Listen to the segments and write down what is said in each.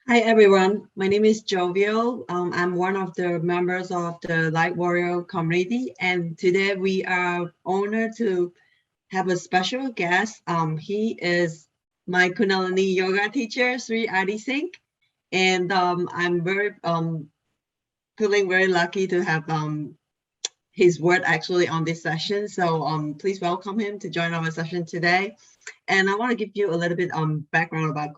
Hi everyone, my name is Jovial. I'm one of the members of the Light Warrior community, and today we are honored to have a special guest. He is my Kundalini Yoga teacher, Sri Adi Singh, and I'm very feeling very lucky to have his word actually on this session. So please welcome him to join our session today. And I want to give you a little bit background about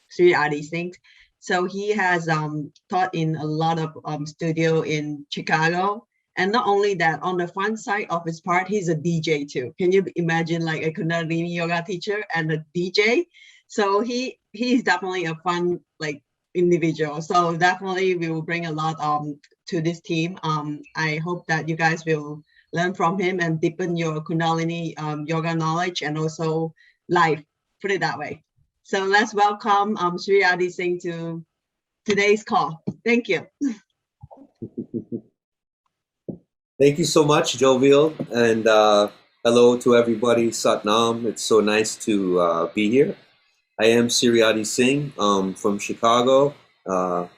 Sri Adi Singh. So he has taught in a lot of studio in Chicago. And not only that, on the fun side of his part, he's a DJ too. Can you imagine like a Kundalini yoga teacher and a DJ? So he's definitely a fun like individual. So definitely we will bring a lot to this team. I hope that you guys will learn from him and deepen your Kundalini yoga knowledge and also life, put it that way. So let's welcome Sri Adi Singh to today's call. Thank you. Thank you so much, Jovial, and hello to everybody. Satnam, it's so nice to be here. I am Siri Adi Singh from Chicago. I'm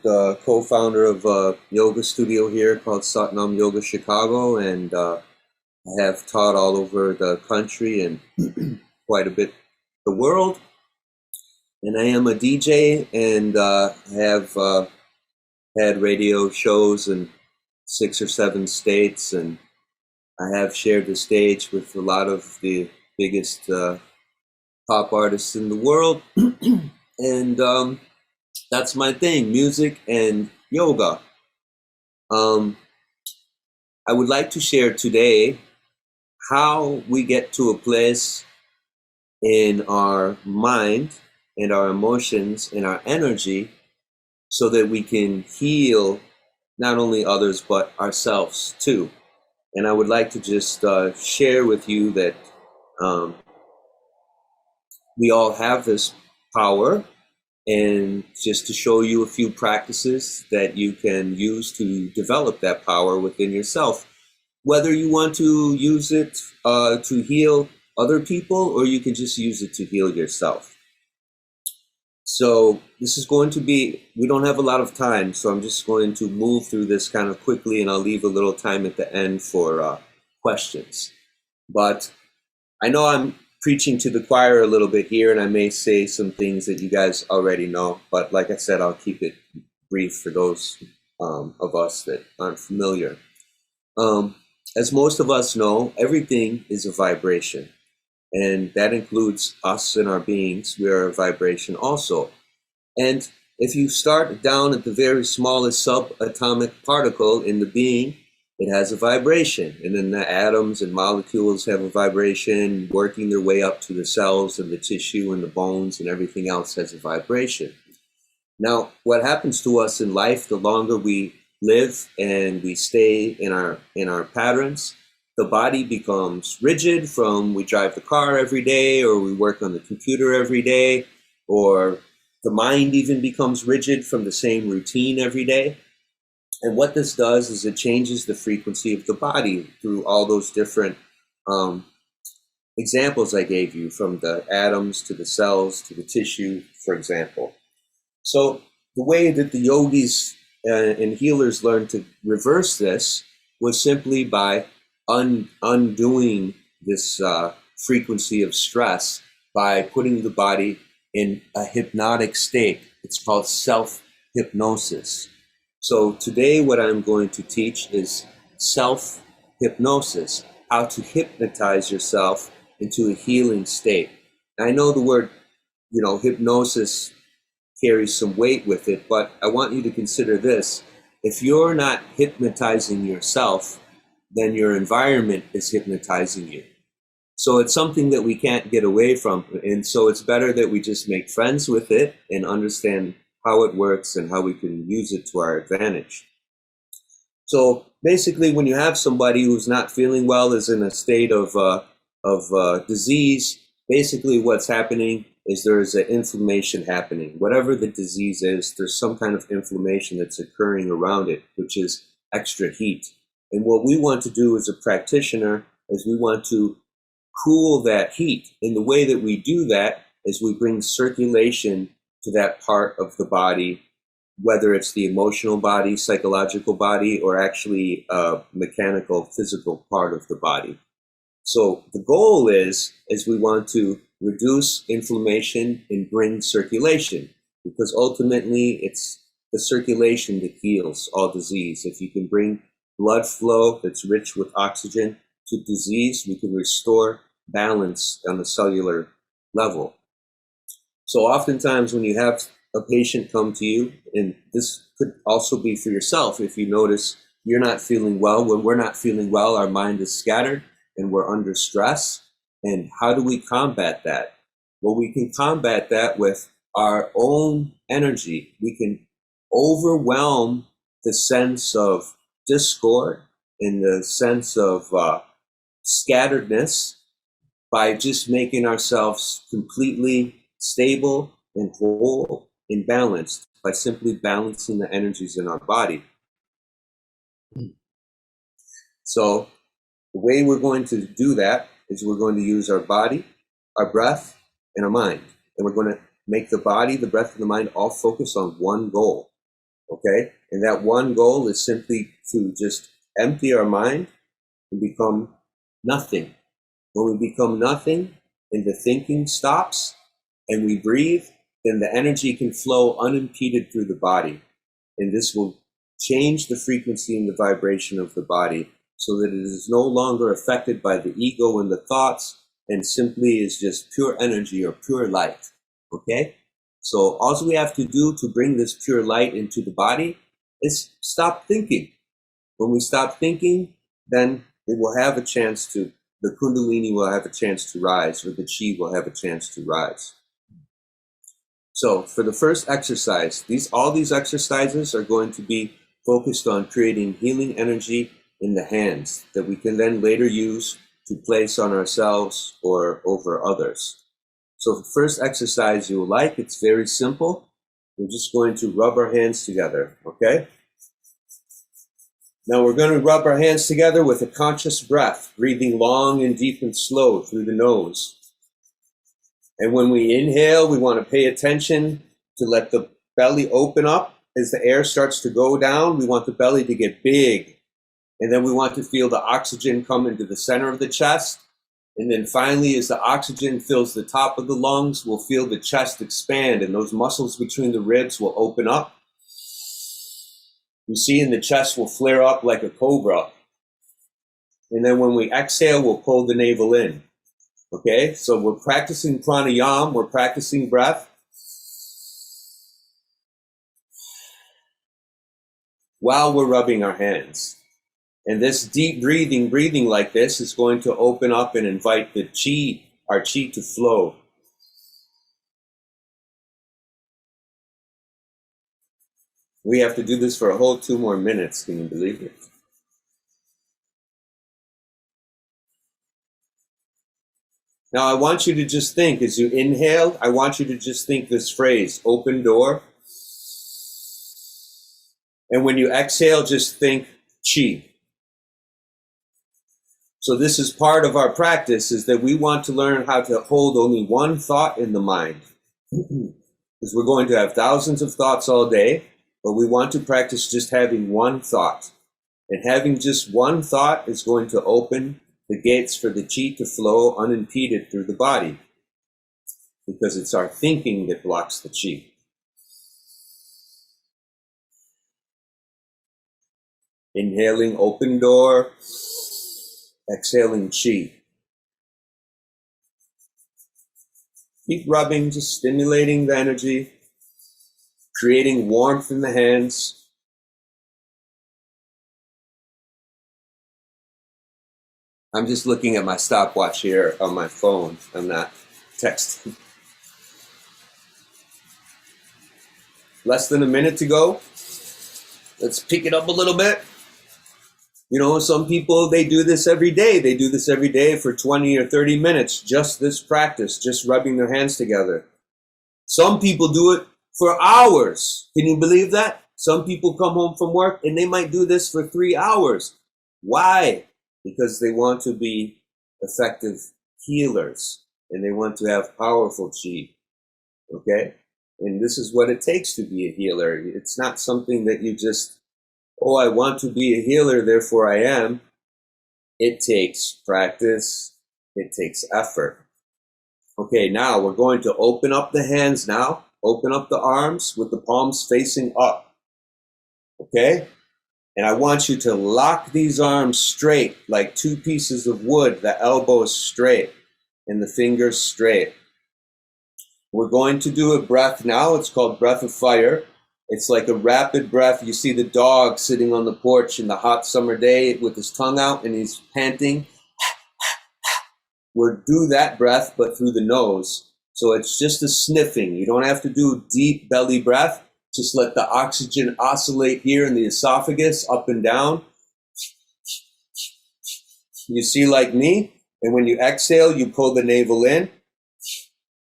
the co-founder of a yoga studio here called Satnam Yoga Chicago, and I have taught all over the country and quite a bit the world. And I am a DJ, and have had radio shows in 6 or 7 states, and I have shared the stage with a lot of the biggest pop artists in the world. And that's my thing, music and yoga. I would like to share today how we get to a place in our mind and our emotions and our energy so that we can heal not only others but ourselves too. And I would like to just share with you that we all have this power, and just to show you a few practices that you can use to develop that power within yourself. Whether you want to use it to heal other people, or you can just use it to heal yourself. So this is going to be, we don't have a lot of time, so I'm just going to move through this kind of quickly, and I'll leave a little time at the end for questions. But I know I'm preaching to the choir a little bit here, and I may say some things that you guys already know, but like I said, I'll keep it brief for those of us that aren't familiar. As most of us know, everything is a vibration, and that includes us and our beings. We are a vibration also. And if you start down at the very smallest subatomic particle in the being, it has a vibration. And then the atoms and molecules have a vibration, working their way up to the cells and the tissue and the bones, and everything else has a vibration. Now, what happens to us in life, the longer we live and we stay in our patterns, the body becomes rigid from we drive the car every day, or we work on the computer every day, or the mind even becomes rigid from the same routine every day. And what this does is it changes the frequency of the body through all those different examples I gave you, from the atoms to the cells to the tissue, for example. So the way that the yogis and healers learned to reverse this was simply by undoing this frequency of stress by putting the body in a hypnotic state. It's called self-hypnosis. So today what I'm going to teach is self-hypnosis, how to hypnotize yourself into a healing state. And I know the word, hypnosis carries some weight with it, but I want you to consider this. If you're not hypnotizing yourself, then your environment is hypnotizing you. So it's something that we can't get away from. And so it's better that we just make friends with it and understand how it works and how we can use it to our advantage. So basically, when you have somebody who's not feeling well, is in a state of disease, basically what's happening is there is an inflammation happening. Whatever the disease is, there's some kind of inflammation that's occurring around it, which is extra heat. And what we want to do as a practitioner is we want to cool that heat. And the way that we do that as we bring circulation to that part of the body, whether it's the emotional body, psychological body, or actually a mechanical, physical part of the body. So the goal is we want to reduce inflammation and bring circulation, because ultimately it's the circulation that heals all disease. If you can bring blood flow that's rich with oxygen to disease, we can restore balance on the cellular level. So oftentimes when you have a patient come to you, and this could also be for yourself, if you notice you're not feeling well, when we're not feeling well, our mind is scattered and we're under stress. And how do we combat that? Well, we can combat that with our own energy. We can overwhelm the sense of discord and the sense of scatteredness by just making ourselves completely stable and whole and balanced, by simply balancing the energies in our body. So the way we're going to do that is we're going to use our body, our breath, and our mind. And we're going to make the body, the breath, and the mind all focus on one goal, okay? And that one goal is simply to just empty our mind and become nothing. When we become nothing and the thinking stops and we breathe, then the energy can flow unimpeded through the body. And this will change the frequency and the vibration of the body so that it is no longer affected by the ego and the thoughts, and simply is just pure energy or pure light, okay? So all we have to do to bring this pure light into the body is stop thinking. When we stop thinking, then it will have a chance to, the Kundalini will have a chance to rise, or the Chi will have a chance to rise. So for the first exercise, all these exercises are going to be focused on creating healing energy in the hands that we can then later use to place on ourselves or over others. So the first exercise you will like, it's very simple. We're just going to rub our hands together, okay? Now we're going to rub our hands together with a conscious breath, breathing long and deep and slow through the nose. And when we inhale, we want to pay attention to let the belly open up. As the air starts to go down, we want the belly to get big. And then we want to feel the oxygen come into the center of the chest. And then finally, as the oxygen fills the top of the lungs, we'll feel the chest expand and those muscles between the ribs will open up. You see, and the chest will flare up like a cobra. And then when we exhale, we'll pull the navel in. Okay, so we're practicing pranayama, we're practicing breath. While we're rubbing our hands. And this deep breathing like this is going to open up and invite the chi, our chi, to flow. We have to do this for a whole 2 more minutes, can you believe it? Now I want you to just think, as you inhale, I want you to just think this phrase, open door. And when you exhale, just think chi. So this is part of our practice, is that we want to learn how to hold only one thought in the mind. Because we're going to have thousands of thoughts all day, but we want to practice just having one thought. And having just one thought is going to open the gates for the chi to flow unimpeded through the body. Because it's our thinking that blocks the chi. Inhaling, open door. Exhaling, chi. Keep rubbing, just stimulating the energy, creating warmth in the hands. I'm just looking at my stopwatch here on my phone. I'm not texting. Less than a minute to go. Let's pick it up a little bit. You know, some people, they do this every day. They do this every day for 20 or 30 minutes, just this practice, just rubbing their hands together. Some people do it for hours. Can you believe that? Some people come home from work and they might do this for 3 hours. Why? Because they want to be effective healers. and they want to have powerful chi. Okay? And this is what it takes to be a healer. It's not something that you just, oh, I want to be a healer, therefore I am. It takes practice. It takes effort. Okay, now we're going to open up the hands now. Open up the arms with the palms facing up. Okay? And I want you to lock these arms straight like two pieces of wood, the elbows straight and the fingers straight. We're going to do a breath now. It's called breath of fire. It's like a rapid breath. You see the dog sitting on the porch in the hot summer day with his tongue out and he's panting. We'll do that breath, but through the nose. So it's just a sniffing. You don't have to do deep belly breath. Just let the oxygen oscillate here in the esophagus, up and down. You see like me? And when you exhale, you pull the navel in.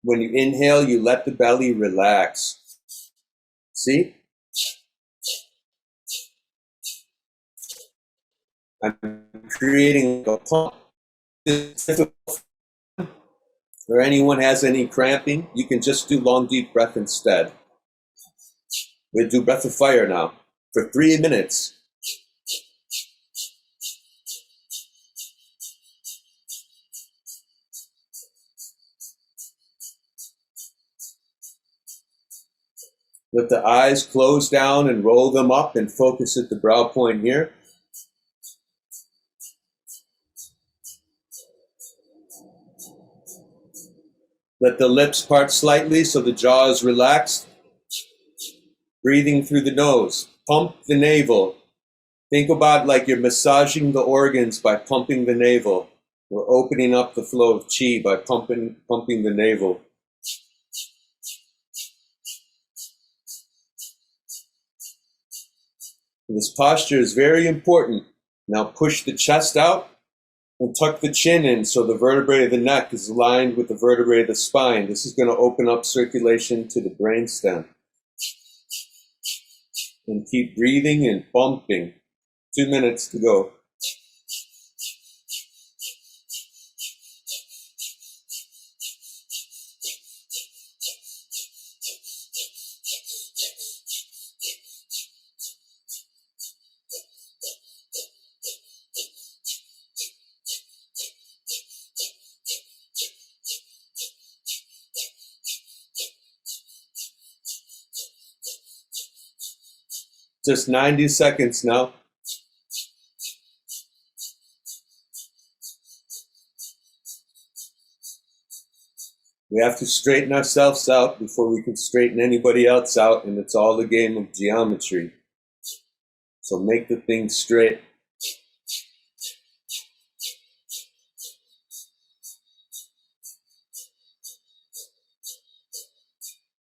When you inhale, you let the belly relax. See? I'm creating a pump. Or anyone has any cramping, you can just do long, deep breath instead. We'll do breath of fire now for 3 minutes. Let the eyes close down and roll them up and focus at the brow point here. Let the lips part slightly so the jaw is relaxed. Breathing through the nose. Pump the navel. Think about like you're massaging the organs by pumping the navel. We're opening up the flow of chi by pumping the navel. This posture is very important. Now push the chest out and tuck the chin in so the vertebrae of the neck is aligned with the vertebrae of the spine. This is going to open up circulation to the brainstem. And keep breathing and pumping. 2 minutes to go. Just 90 seconds now. We have to straighten ourselves out before we can straighten anybody else out, and it's all a game of geometry. So make the thing straight.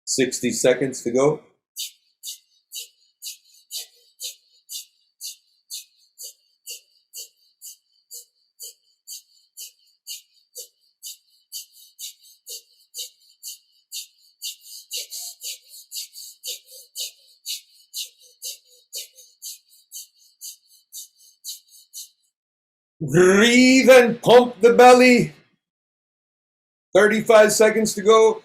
"60 seconds to go. Breathe and pump the belly. 35 seconds to go.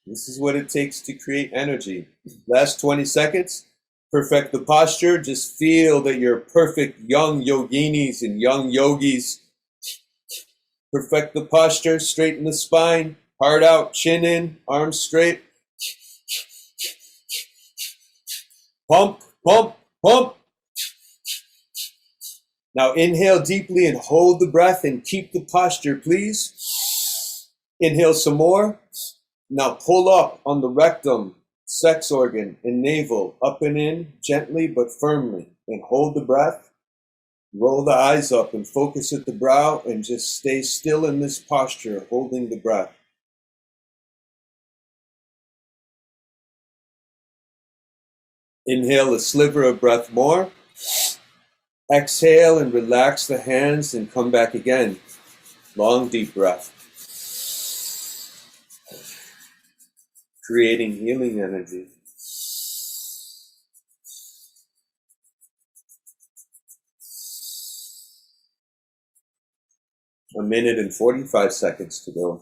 This is what it takes to create energy. Last 20 seconds. Perfect the posture. Just feel that you're perfect young yoginis and young yogis. Perfect the posture. Straighten the spine. Heart out, chin in, arms straight. Pump, pump, pump. Now inhale deeply and hold the breath and keep the posture, please. Inhale some more. Now pull up on the rectum, sex organ, and navel, up and in, gently but firmly. And hold the breath. Roll the eyes up and focus at the brow and just stay still in this posture, holding the breath. Inhale a sliver of breath more. Exhale and relax the hands and come back again. Long, deep breath. Creating healing energy. 1 minute and 45 seconds to go.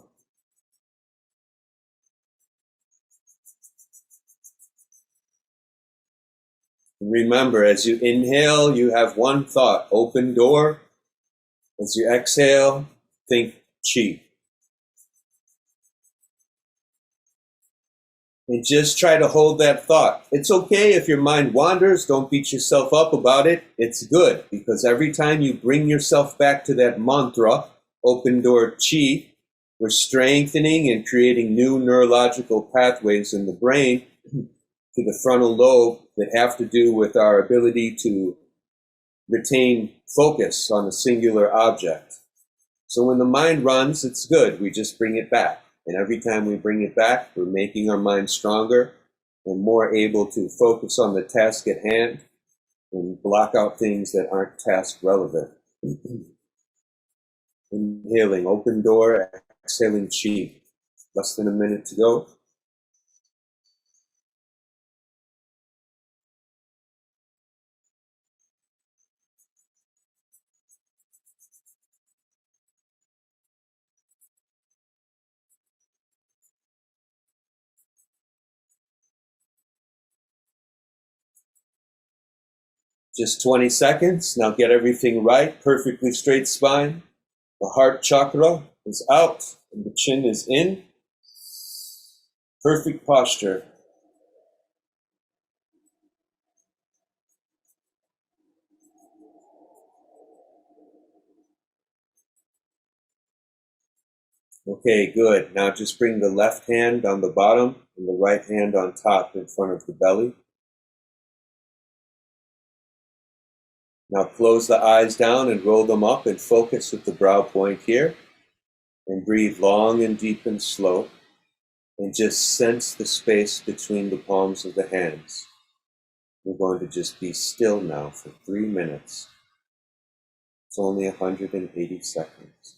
And remember, as you inhale, you have one thought, open door. As you exhale, think chi. And just try to hold that thought. It's okay if your mind wanders. Don't beat yourself up about it. It's good, because every time you bring yourself back to that mantra, open door chi, we're strengthening and creating new neurological pathways in the brain to the frontal lobe that have to do with our ability to retain focus on a singular object. So when the mind runs, it's good. We just bring it back. And every time we bring it back, we're making our mind stronger and more able to focus on the task at hand and block out things that aren't task relevant. Inhaling, open door, exhaling chi. Less than a minute to go. Just 20 seconds. Now get everything right. Perfectly straight spine. The heart chakra is out and the chin is in. Perfect posture. Okay, good. Now just bring the left hand on the bottom and the right hand on top in front of the belly. Now close the eyes down and roll them up and focus at the brow point here. And breathe long and deep and slow. And just sense the space between the palms of the hands. We're going to just be still now for 3 minutes. It's only 180 seconds.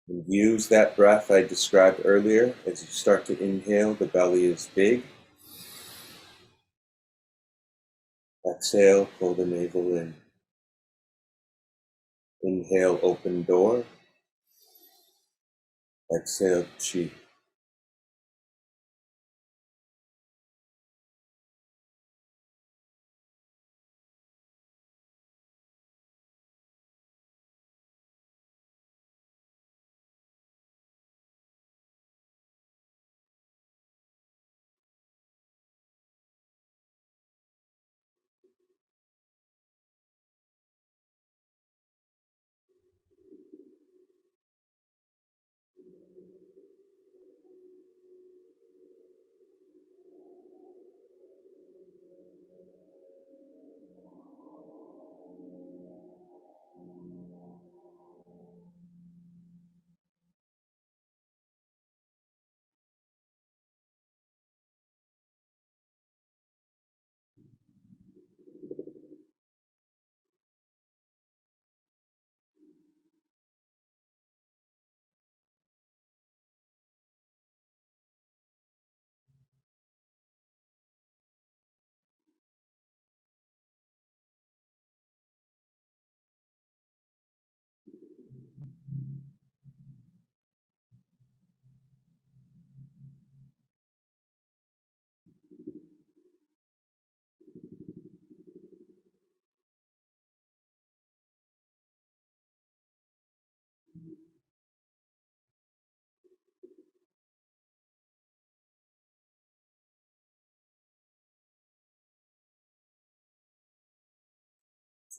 And use that breath I described earlier. As you start to inhale, the belly is big. Exhale, pull the navel in. Inhale, open door. Exhale, chi.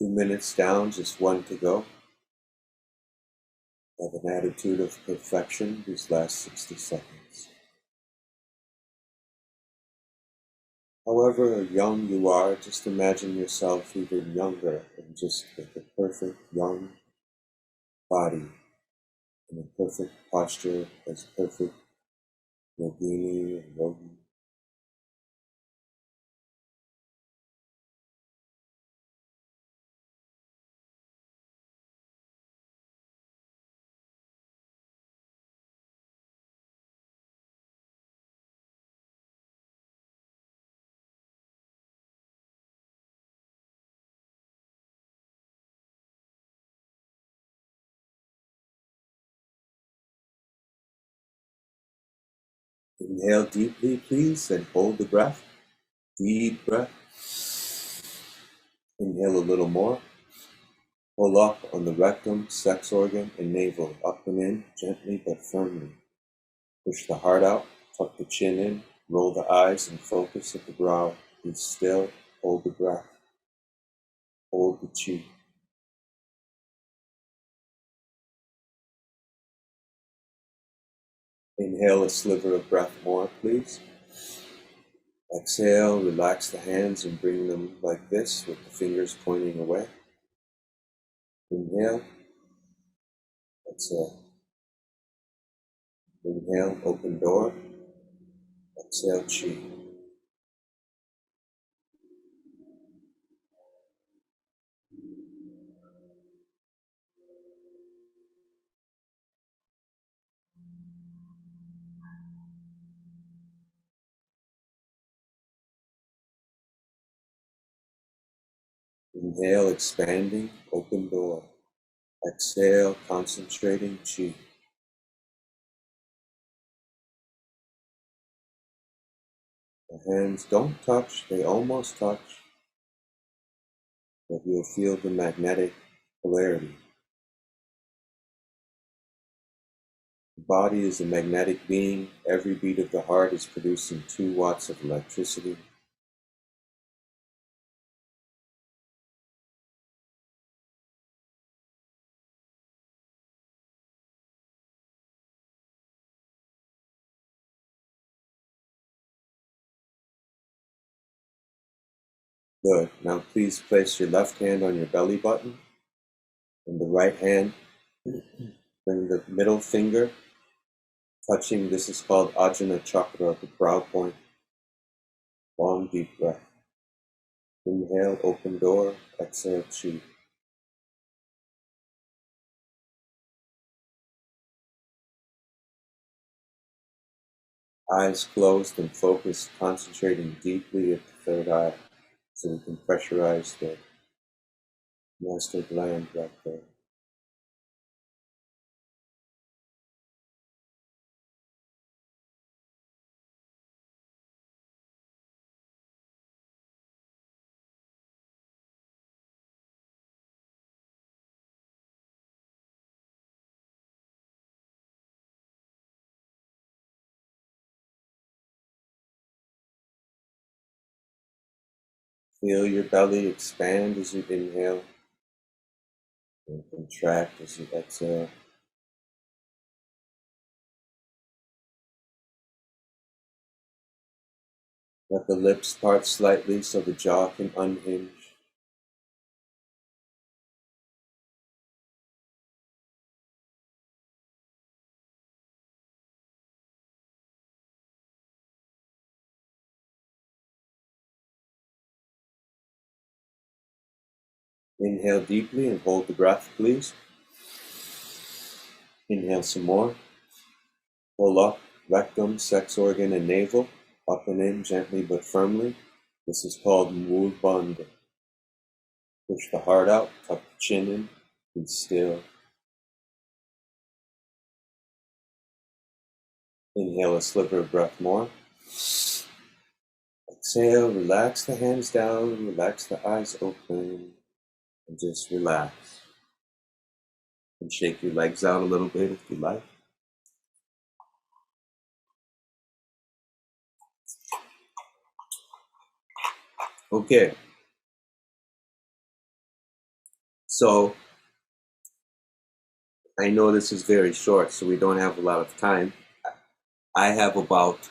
Two minutes down, just one to go. Have an attitude of perfection these last 60 seconds. However young you are, just imagine yourself even younger and just with a perfect young body and a perfect posture as perfect yogini and yogi. Inhale deeply, please, and hold the breath. Deep breath. Inhale a little more. Pull up on the rectum, sex organ, and navel. Up and in, gently but firmly. Push the heart out, tuck the chin in, roll the eyes, and focus at the brow. Be still, hold the breath. Hold the chi. Inhale a sliver of breath more, please. Exhale, relax the hands and bring them like this with the fingers pointing away. Inhale, exhale. Inhale, open door. Exhale, chi. Inhale, expanding, open door. Exhale, concentrating, chi. The hands don't touch, they almost touch, but you'll feel the magnetic polarity. The body is a magnetic being. Every beat of the heart is producing 2 watts of electricity. Good. Now please place your left hand on your belly button and the right hand, bring the middle finger touching, this is called Ajna Chakra, the brow point. Long deep breath. Inhale, open door, exhale, chi. Eyes closed and focused, concentrating deeply at the third eye so we can pressurize the master gland right there. Feel your belly expand as you inhale and contract as you exhale. Let the lips part slightly so the jaw can unhinge. Inhale deeply and hold the breath, please. Inhale some more. Pull up, rectum, sex organ, and navel. Up and in, gently but firmly. This is called Mool Bandha. Push the heart out, tuck the chin in, be still. Inhale a sliver of breath more. Exhale, relax the hands down, relax the eyes open, and just relax. And shake your legs out a little bit if you like. Okay. So, I know this is very short, so we don't have a lot of time. I have about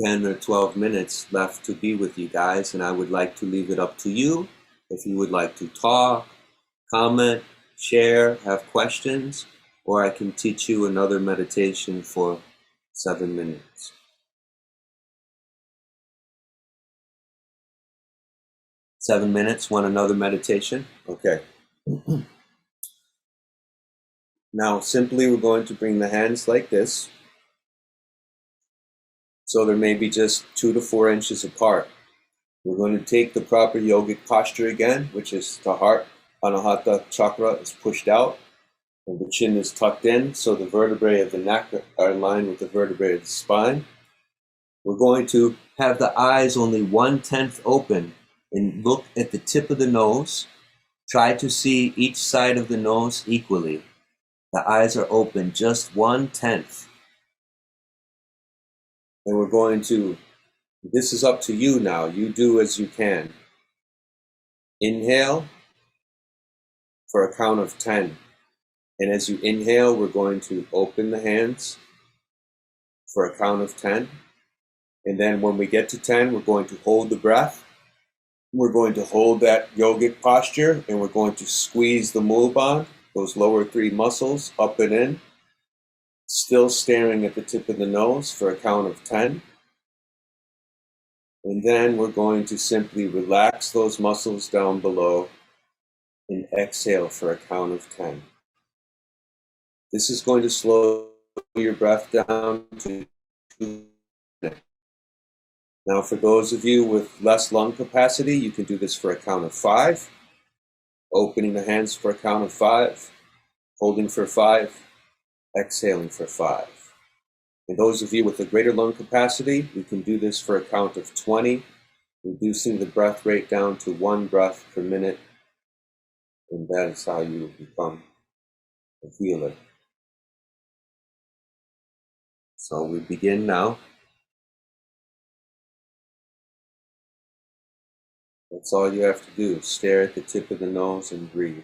10 or 12 minutes left to be with you guys, and I would like to leave it up to you. If you would like to talk, comment, share, have questions, or I can teach you another meditation for 7 minutes. 7 minutes, want another meditation? Okay. Now, simply we're going to bring the hands like this. So they're maybe just 2 to 4 inches apart. We're going to take the proper yogic posture again, which is the heart, Anahata chakra is pushed out. And the chin is tucked in, so the vertebrae of the neck are in line with the vertebrae of the spine. We're going to have the eyes only 1/10 open and look at the tip of the nose. Try to see each side of the nose equally. The eyes are open just 1/10. And we're going to, this is up to you now. You do as you can. Inhale for a count of 10. And as you inhale, we're going to open the hands for a count of 10. And then when we get to 10, we're going to hold the breath. We're going to hold that yogic posture, and we're going to squeeze the mulaband, those lower 3 muscles, up and in, still staring at the tip of the nose for a count of 10. And then we're going to simply relax those muscles down below and exhale for a count of 10. This is going to slow your breath down to 2 minutes. Now, for those of you with less lung capacity, you can do this for a count of 5, opening the hands for a count of 5, holding for 5, exhaling for 5. And those of you with a greater lung capacity, you can do this for a count of 20, reducing the breath rate down to 1 breath per minute. And that is how you become a healer. So we begin now. That's all you have to do. Stare at the tip of the nose and breathe.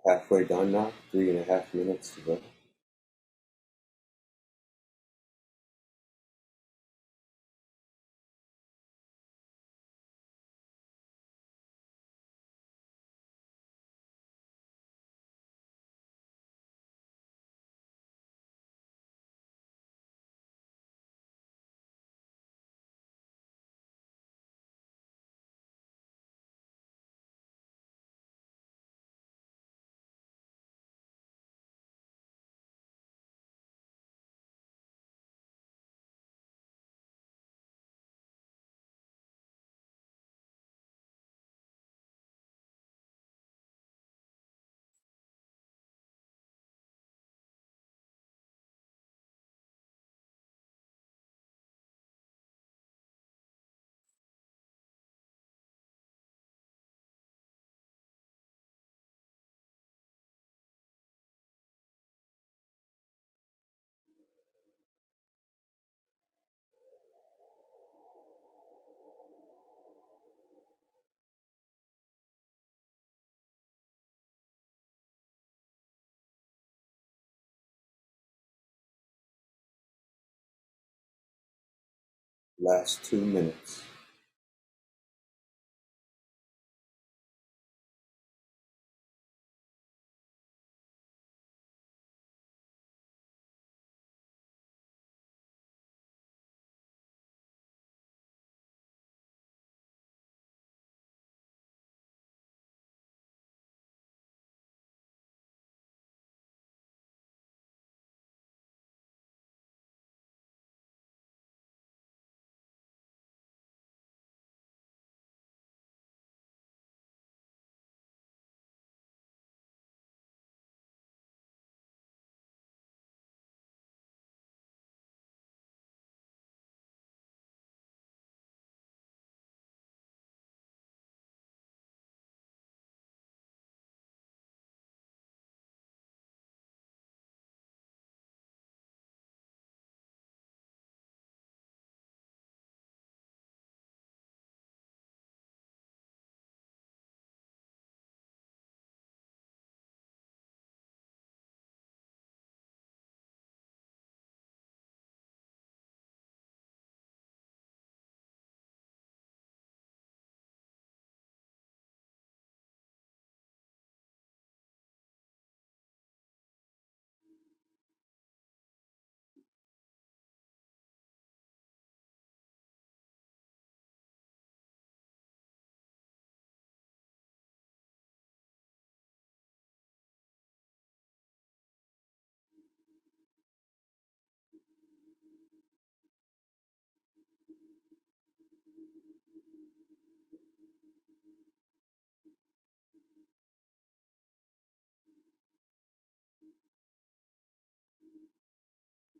Halfway done now, 3.5 minutes to go. Last 2 minutes.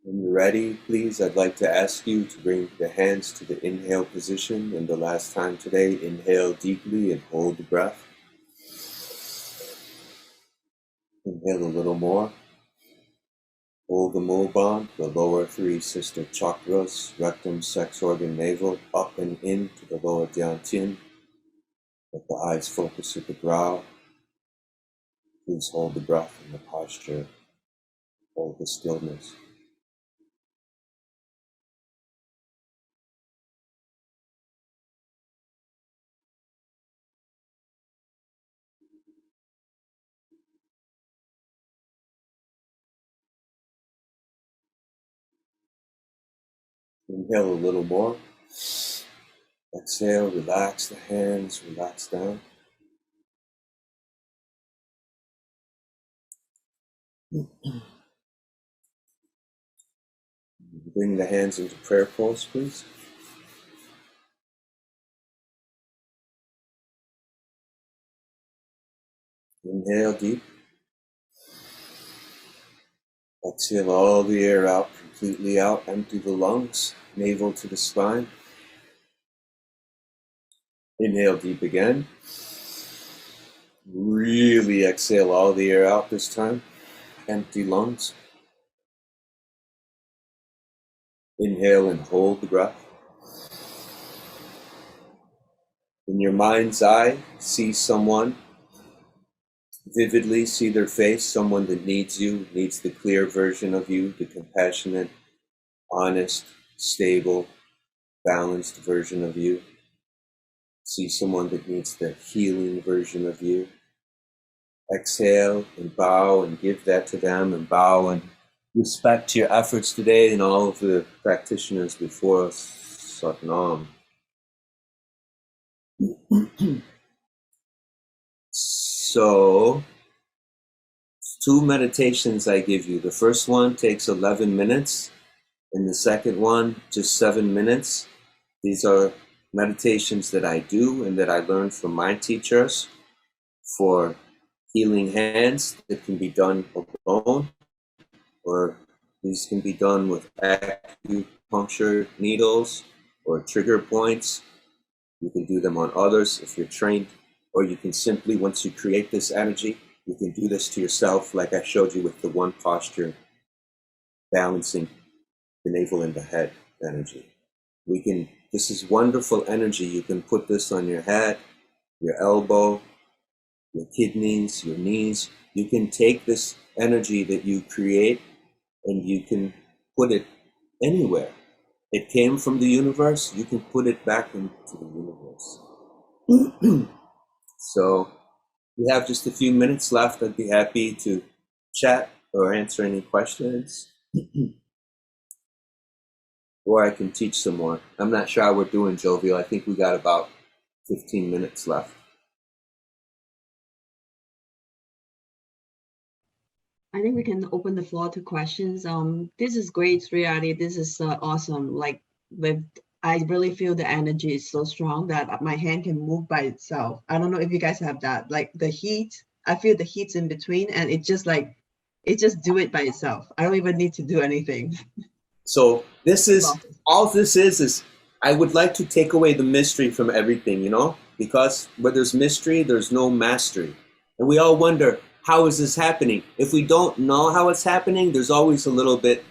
When you're ready, please, I'd like to ask you to bring the hands to the inhale position. And the last time today, inhale deeply and hold the breath. Inhale a little more. Hold the Mulban, the lower 3 sister chakras, rectum, sex organ, navel, up and into the lower Dantian. Let the eyes focus at the brow. Please hold the breath in the posture. Hold the stillness. Inhale a little more. Exhale, relax the hands, relax down. Bring the hands into prayer pose, please. Inhale deep. Exhale all the air out, completely out. Empty the lungs, navel to the spine. Inhale deep again. Really exhale all the air out this time. Empty lungs. Inhale and hold the breath. In your mind's eye, see someone vividly see their face, someone that needs you, needs the clear version of you, the compassionate, honest, stable, balanced version of you. See someone that needs the healing version of you. Exhale and bow and give that to them, and bow and respect your efforts today and all of the practitioners before us. Sat Nam. So, 2 meditations I give you. The first one takes 11 minutes, and the second one just 7 minutes. These are meditations that I do and that I learned from my teachers for healing hands that can be done alone, or these can be done with acupuncture needles or trigger points. You can do them on others if you're trained, or you can simply, once you create this energy, you can do this to yourself, like I showed you with the one posture, balancing the navel and the head energy. This is wonderful energy. You can put this on your head, your elbow, your kidneys, your knees. You can take this energy that you create and you can put it anywhere. It came from the universe. You can put it back into the universe. So we have just a few minutes left. I'd be happy to chat or answer any questions. Or I can teach some more. I'm not sure how we're doing, Jovial. I think we got about 15 minutes left. I think we can open the floor to questions. This is great, Sri Adi. This is awesome. Like, I really feel the energy is so strong that my hand can move by itself. I don't know if you guys have that. Like the heat, I feel the heat's in between, and it just do it by itself. I don't even need to do anything. So all this is I would like to take away the mystery from everything, because where there's mystery, there's no mastery. And we all wonder, how is this happening? If we don't know how it's happening, there's always a little bit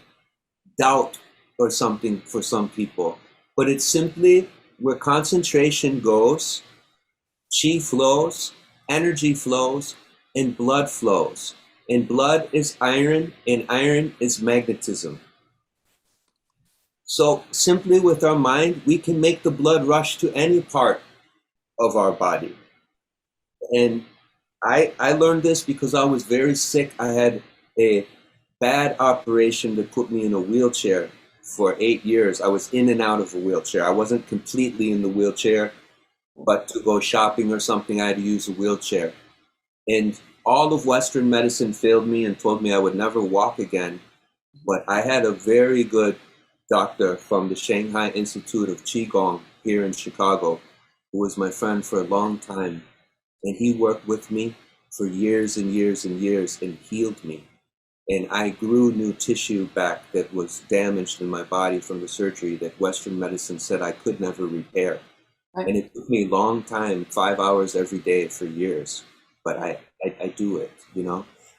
doubt or something for some people. But it's simply where concentration goes, chi flows, energy flows, and blood flows. And blood is iron, and iron is magnetism. So simply with our mind, we can make the blood rush to any part of our body. And I learned this because I was very sick. I had a bad operation that put me in a wheelchair for 8 years. I was in and out of a wheelchair. I wasn't completely in the wheelchair, but to go shopping or something, I had to use a wheelchair. And all of Western medicine failed me and told me I would never walk again. But I had a very good doctor from the Shanghai Institute of Qigong here in Chicago, who was my friend for a long time. And he worked with me for years and years and years and healed me. And I grew new tissue back that was damaged in my body from the surgery that Western medicine said I could never repair. Right. And it took me a long time, 5 hours every day for years. But I do it,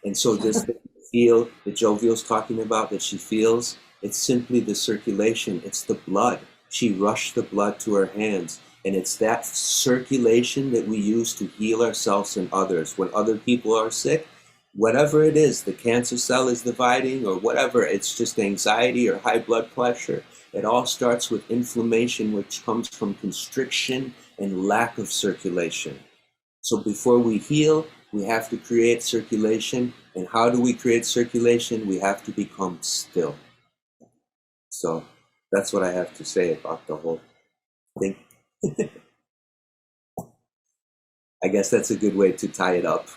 And so this feel that Jovial's talking about, that she feels, it's simply the circulation. It's the blood. She rushed the blood to her hands. And it's that circulation that we use to heal ourselves and others. When other people are sick, whatever it is, the cancer cell is dividing or whatever, it's just anxiety or high blood pressure. It all starts with inflammation, which comes from constriction and lack of circulation. So before we heal, we have to create circulation. And how do we create circulation? We have to become still. So that's what I have to say about the whole thing. I guess that's a good way to tie it up.